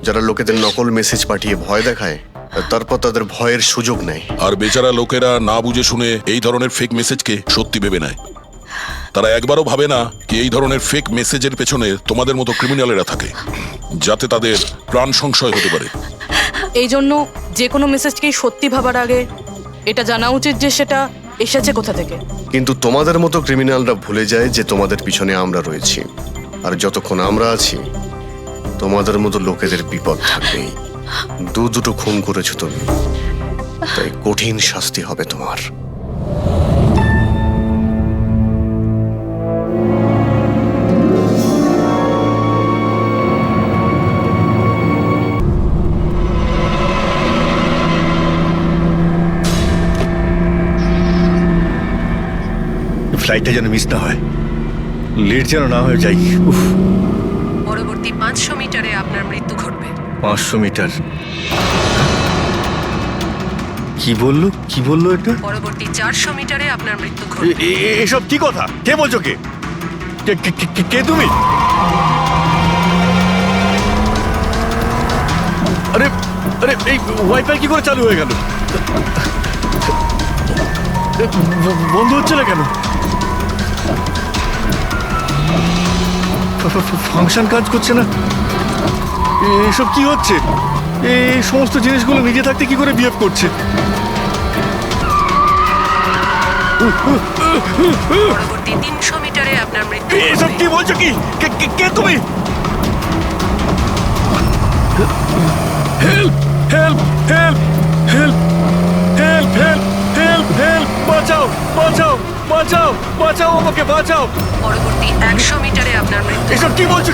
যারা লোকেদের নকল মেসেজ পাঠিয়ে ভয় দেখায়, আর তারপর তাদের ভয়ের সুযোগ নেয়। আর বেচারা লোকেরা না বুঝে শুনে এই ধরনের ফেক মেসেজকে সত্যি ভেবে নেয়। তারা একবারও ভাবে না কি এই ধরনের ফেক মেসেজের পেছনে তোমাদের মতো ক্রিমিনালেরা থাকে, যাতে তাদের প্রাণ সংশয় হতে পারে। এই জন্য যে কোনো মেসেজকেই সত্যি ভাবার আগে এটা জানা উচিত যে সেটা এসেছে কোথা থেকে। কিন্তু তোমাদের মতো ক্রিমিনালরা ভুলে যায় যে তোমাদের পিছনে আমরা রয়েছি, আর যতক্ষণ আমরা আছি তোমাদের মতো লোকেদের বিপদ থাকবেই। দুটো খুন করেছো তুমি, তাই কঠিন শাস্তি হবে তোমার। ফ্লাইটটা যেন মিস না হয়, লেট যেন না হয়ে যাই। উফ, পরবর্তী 500 মিটারে আপনার মৃত্যু ঘটবে। 500 মিটার? কি বললো এটা? পরবর্তী 400 মিটারে আপনার মৃত্যু ঘটবে। এসব কি কথা? কে বলছো? কে তুমি? আরে আরে এই ওয়াইফাই কি করে চালু হয়ে গেল? বন্ধ হচ্ছে না কেন? ফাংশন কাজ করছে না? এসব কি হচ্ছে? এই সমস্ত জিনিসগুলো নিজে থাকতে কি করে বিহেভ করছে? পরবর্তী 300 মিটারে আপনার মৃত্যু এসব ঘটবে। কি বলছো? কে তুমি? Help help help help help help help help বাঁচাও বাঁচাও বাঁচাও বাঁচাও আমাকে বাঁচাও। পরবর্তী 100 মিটারে আপনার মৃত্যু এসব কি বলছো?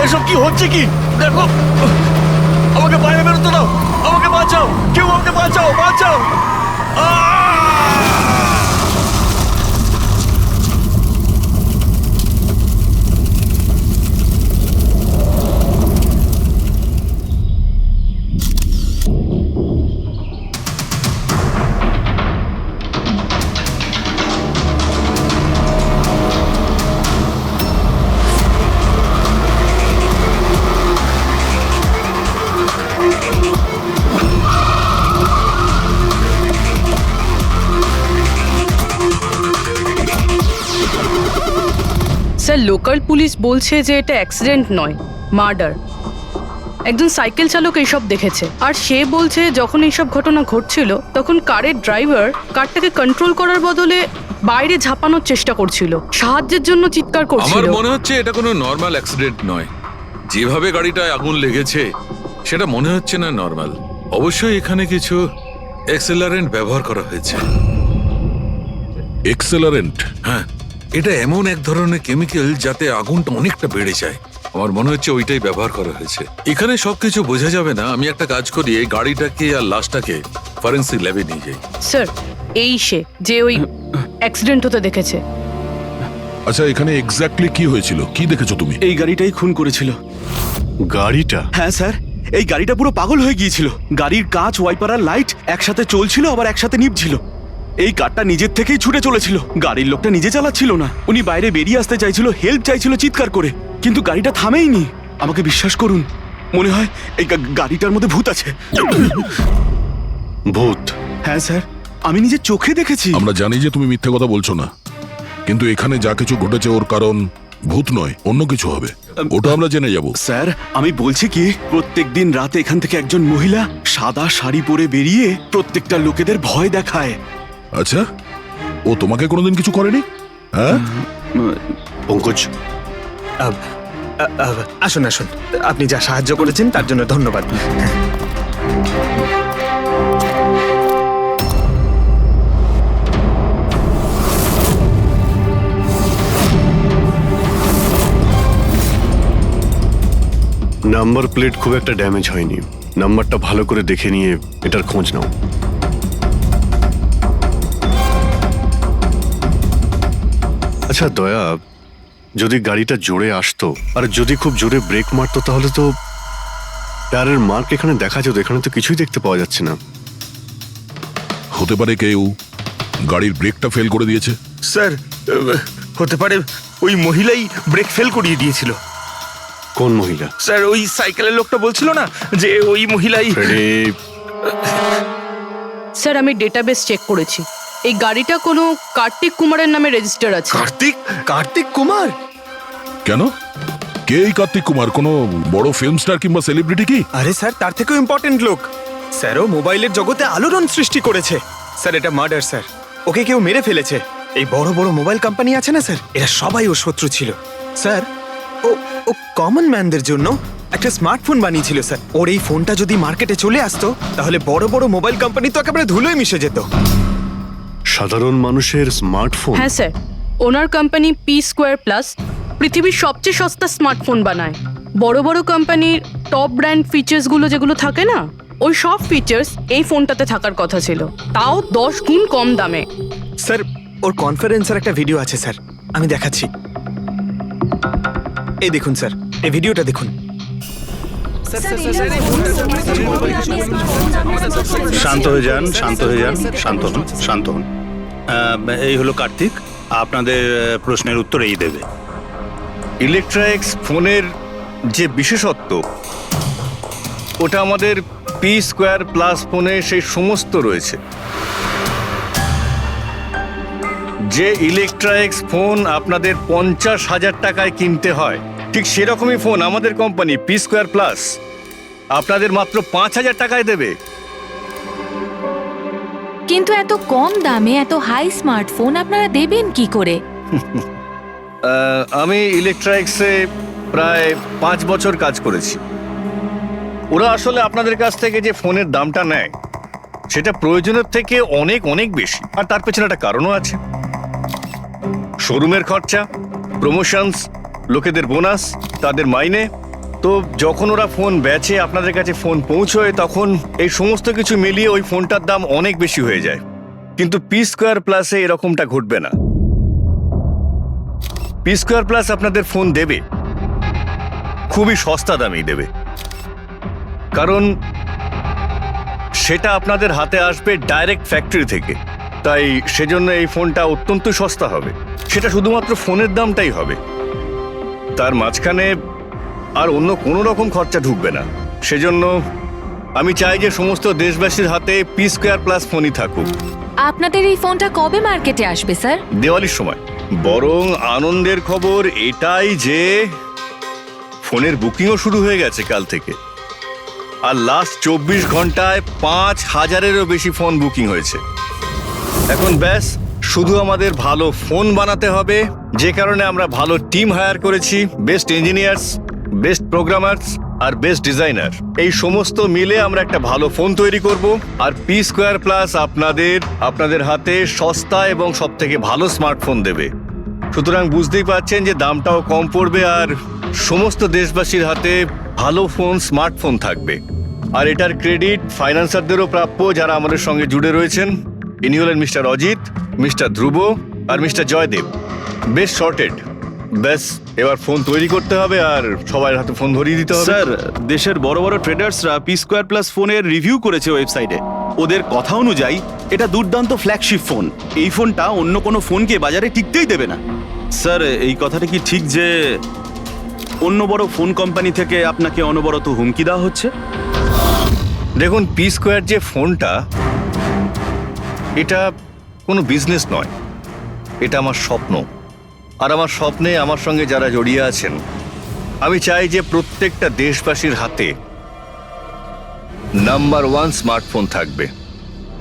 এসব কি হচ্ছে? দেখো, আমাকে বাইরে বেরোতে দাও, আমাকে বাঁচাও, কেউ আমাকে বাঁচাও, বাঁচাও। স্যার, লোকাল পুলিশ বলছে যে এটা অ্যাক্সিডেন্ট নয়, মার্ডার। একজন সাইকেল চালক এইসব দেখেছে, আর সে বলছে যখন এইসব ঘটনা ঘটছিল তখন কারের ড্রাইভার কারটাকে কন্ট্রোল করার বদলে বাইরে ঝাঁপানোর চেষ্টা করছিল, সাহায্যের জন্য চিৎকার আমার করছিল। মনে হচ্ছে এটা কোনো নর্মাল অ্যাক্সিডেন্ট নয়। যেভাবে গাড়িটায় আগুন লেগেছে সেটা মনে হচ্ছে না নর্মাল। অবশ্যই এখানে কিছু এক্সেলারেন্ট ব্যবহার করা হয়েছে। এক্সেলারেন্ট? হ্যাঁ, এটা এমন এক ধরনের কেমিক্যাল যাতে আগুনটা অনেকটা বেড়ে যায়। আমার মনে হচ্ছে ওইটাই ব্যবহার করা হয়েছে। এখানে সবকিছু বোঝা যাবে না। আমি একটা কাজ করি, এই গাড়িটাকে আর লাশটাকে ফরেন্সিক ল্যাবে নিয়ে যাই। স্যার, এই সে যে ওই অ্যাক্সিডেন্ট হতে দেখেছে। আচ্ছা, এখানে এক্স্যাক্টলি কি হয়েছিল? কি দেখেছো তুমি? এই গাড়িটাই খুন করেছিল। গাড়িটা? হ্যাঁ স্যার, এই গাড়িটা পুরো পাগল হয়ে গিয়েছিল। গাড়ির কাঁচ, ওয়াইপার আর লাইট একসাথে চলছিল, আবার একসাথে নিভছিল। এই কারটা নিজের থেকেই ছুটে চলেছিল। গাড়ির লোকটা নিজে চালাচ্ছিল না, উনি বাইরে বেরিয়ে আসতে চাইছিল, হেল্প চাইছিল চিৎকার করে, কিন্তু গাড়িটা থামেইনি। আমাকে বিশ্বাস করুন, মনে হয় এই গাড়িটার মধ্যে ভূত আছে। ভূত? হ্যাঁ স্যার, আমি নিজের চোখে দেখেছি। আমরা জানি যে তুমি মিথ্যে কথা বলছো না, কিন্তু এখানে যা কিছু ঘটেছে ওর কারণ ভূত নয়, অন্য কিছু হবে। ওটা আমরা জেনে যাব। স্যার, আমি বলছি কি, প্রত্যেকদিন রাতে এখান থেকে একজন মহিলা সাদা শাড়ি পরে বেরিয়ে প্রত্যেকটা লোকেদের ভয় দেখায়। আচ্ছা, ও তোমাকে কোনোদিন কিছু করেনি? হ্যাঁ পঙ্কজ, আসুন আসুন, আপনি যা সাহায্য করেছেন তার জন্য ধন্যবাদ। নাম্বার প্লেট খুব একটা ড্যামেজ হয়নি। নাম্বারটা ভালো করে দেখে নিয়ে এটার খোঁজ নাও। আচ্ছা দয়া, যদি গাড়িটা জোরে আসতো আর যদি খুব জোরে ব্রেক মারতো তাহলে তো টায়ারের মার্ক এখানে দেখা যেত। এখানে তো কিছুই দেখতে পাওয়া যাচ্ছে না। হতে পারে কেউ গাড়ির ব্রেকটা ফেল করে দিয়েছে। স্যার, হতে পারে ওই মহিলাই ব্রেক ফেল করিয়ে দিয়েছিল। কোন মহিলা? স্যার, ওই সাইকেলের লোকটা বলছিল না যে ওই মহিলাই। স্যার, আমি ডেটাবেস চেক করেছি, এই গাড়িটা কোনো কার্তিক কুমারের নামে রেজিস্টার আছে। কার্তিক কুমার? কেন? কে এই কার্তিক কুমার? কোনো বড় ফিল্ম স্টার কিংবা সেলিব্রিটি কি? আরে স্যার, তার থেকেও ইম্পর্টেন্ট লোক। স্যারও মোবাইলের জগতে আলোড়ন সৃষ্টি করেছে। স্যার, এটা মার্ডার স্যার, ওকে কেউ মেরে ফেলেছে। এই বড় বড় মোবাইল কোম্পানি আছে না স্যার, এরা সবাই ওর শত্রু ছিল স্যার। ও কমন ম্যানদের জন্য একটা স্মার্টফোন বানিয়েছিল স্যার। ওর এই ফোনটা যদি মার্কেটে চলে আসতো তাহলে বড় বড় মোবাইল কোম্পানি তো একেবারে ধুলোয় মিশে যেত। সাধারণ মানুষের স্মার্টফোন? হ্যাঁ স্যার, ওনার কোম্পানি পি স্কোয়ার প্লাস পৃথিবীর সবচেয়ে সস্তা স্মার্টফোন বানায়। বড় বড় কোম্পানির টপ ব্র্যান্ড ফিচার্সগুলো যেগুলো থাকে না, ওই সব ফিচার্স এই ফোনটাতে থাকার কথা ছিল, তাও 10 গুণ কম দামে। স্যার, ওর কনফারেন্সের একটা ভিডিও আছে স্যার, আমি দেখাচ্ছি। এই দেখুন স্যার, এই ভিডিওটা দেখুন। শান্ত হয়ে যান, শান্ত হয়ে যান, শান্ত হন, শান্ত হন। এই হলো কার্তিক, আপনাদের প্রশ্নের উত্তর এই দেবে। ইলেকট্রনিক্স ফোনের যে বিশেষত্ব, ওটা আমাদের পি স্কোয়ার প্লাস ফোনে সেই সমস্ত রয়েছে। যে ইলেকট্রনিক্স ফোন আপনাদের 50,000 টাকায় কিনতে হয়, ঠিক সেরকমই ফোন আমাদের কোম্পানি পি স্কোয়ার প্লাস আপনাদের মাত্র 5,000 টাকায় দেবে। কিন্তু এত কম দামে এত হাই স্মার্টফোন আপনারা দেবেন কি করে? আমি ইলেকট্রনিক্সে প্রায় 5 বছর কাজ করেছি। ওরা আসলে আপনাদের কাছ থেকে যে ফোনের দামটা নেয় সেটা প্রয়োজনের থেকে অনেক অনেক বেশি, আর তার পেছনে একটা কারণও আছে। শোরুমের খরচা, প্রমোশনস, লোকেদের বোনাস, তাদের মাইনে। তো যখন ওরা ফোন বেচে, আপনাদের কাছে ফোন পৌঁছয়, তখন এই সমস্ত কিছু মিলিয়ে ওই ফোনটার দাম অনেক বেশি হয়ে যায়। কিন্তু পি স্কোয়ার প্লাসে এরকমটা ঘটবে না। পি স্কোয়ার প্লাস আপনাদের ফোন দেবে খুবই সস্তা দামেই দেবে, কারণ সেটা আপনাদের হাতে আসবে ডাইরেক্ট ফ্যাক্টরি থেকে। তাই সেজন্য এই ফোনটা অত্যন্ত সস্তা হবে। সেটা শুধুমাত্র ফোনের দামটাই হবে, তার মাঝখানে আর অন্য কোনো রকম খরচা ঢুকবে না। সেজন্য আমি চাই যে সমস্ত দেশবাসীর হাতে পি স্কোয়ার প্লাস ফোনই থাকুক। আপনাদের এই ফোনটা কবে মার্কেটে আসবে স্যার? দিওয়ালির সময়। বরং আনন্দের খবর এটাই যে ফোনের বুকিংও শুরু হয়ে গেছে কাল থেকে, আর লাস্ট 24 ঘন্টায় 5,000-এরও বেশি ফোন বুকিং হয়েছে। এখন ব্যাস শুধু আমাদের ভালো ফোন বানাতে হবে, যে কারণে আমরা ভালো টিম হায়ার করেছি। বেস্ট ইঞ্জিনিয়ার্স, বেস্ট প্রোগ্রামার্স আর বেস্ট ডিজাইনার, এই সমস্ত মিলে আমরা একটা ভালো ফোন তৈরি করব। আর পি স্কোয়ার প্লাস আপনাদের হাতে সস্তা এবং সব থেকে ভালো স্মার্টফোন দেবে। সুতরাং বুঝতেই পারছেন যে দামটাও কম পড়বে, আর সমস্ত দেশবাসীর হাতে ভালো ফোন, স্মার্টফোন থাকবে। আর এটার ক্রেডিট ফাইন্যান্সারদেরও প্রাপ্য, যারা আমাদের সঙ্গে জুড়ে রয়েছেন। ইনি হলেন মিস্টার অজিত, মিস্টার ধ্রুব আর মিস্টার জয়দেব। বেশ শর্টেড। ব্যাস এবার ফোন তৈরি করতে হবে আর সবার হাতে ফোন ধরিয়ে দিতে হবে। স্যার, দেশের বড় বড় ট্রেডার্সরা পি স্কোয়ার প্লাস ফোনের রিভিউ করেছে ওয়েবসাইটে। ওদের কথা অনুযায়ী এটা দুর্দান্ত ফ্ল্যাগশিপ ফোন। এই ফোনটা অন্য কোনো ফোনকে বাজারে টিকতেই দেবে না। স্যার, এই কথাটা কি ঠিক যে অন্য বড় ফোন কোম্পানি থেকে আপনাকে অনবরত হুমকি দেওয়া হচ্ছে? দেখুন, পি স্কোয়ার যে ফোনটা, এটা কোনো বিজনেস নয়, এটা আমার স্বপ্ন। আর আমার স্বপ্নে আমার সঙ্গে যারা জড়িয়ে আছেন, আমি চাই যে প্রত্যেকটা দেশবাসীর হাতে নাম্বার 1 স্মার্টফোন থাকবে।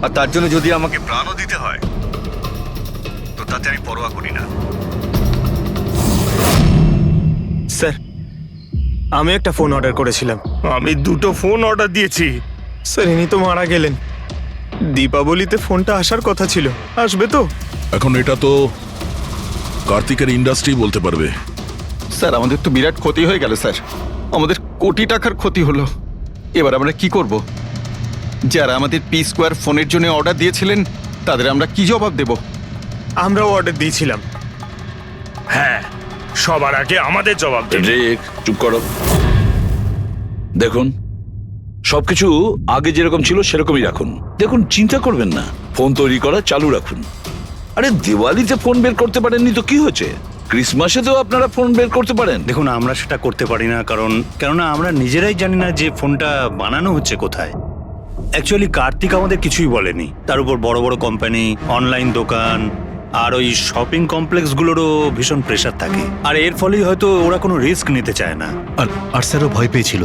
আর তার জন্য যদি আমাকে প্রাণও দিতে হয়, তো তাতে আমি পরোয়া করি না। স্যার, আমি একটা ফোন অর্ডার করেছিলাম। আমি 2টো ফোন অর্ডার দিয়েছি। স্যার, ইনি তো মারা গেলেন। দীপাবলিতে ফোনটা আসার কথা ছিল, আসবে তো? এখন এটা তো কার্তিকের ইন্ডাস্ট্রি বলতে পারবে। স্যার, আমাদের তো বিরাট ক্ষতি হয়ে গেল স্যার। আমাদের কোটি টাকার ক্ষতি হলো। এবার আমরা কি করব? যারা আমাদের পি স্কোয়ার ফোনের জন্য অর্ডার দিয়েছিলেন, তাদের আমরা কি জবাব দেব? আমরাও অর্ডার দিয়েছিলাম। হ্যাঁ, সবার আগে আমাদের জবাব দেবে। রিক, চুপ করো। দেখুন, সবকিছু আগে যেরকম ছিল সেরকমই রাখুন। দেখুন, চিন্তা করবেন না, ফোন তৈরি করা চালু রাখুন। আরে, দিওয়ালিতে ফোন বের করতে পারেননি তো কি হয়েছে? ক্রিসমাসেতেও আপনারা ফোন বের করতে পারেন। দেখুন, আমরা সেটা করতে পারি না, কেননা আমরা নিজেরাই জানি না যে ফোনটা বানানো হচ্ছে কোথায়। অ্যাকচুয়ালি কার্তিক আমাদের কিছুই বলেনি। তার উপর বড় বড় কোম্পানি, অনলাইন দোকান আর ওই শপিং কমপ্লেক্সগুলোরও ভীষণ প্রেশার থাকে, আর এর ফলেই হয়তো ওরা কোনো রিস্ক নিতে চায় না। আর স্যারও ভয় পেয়েছিল।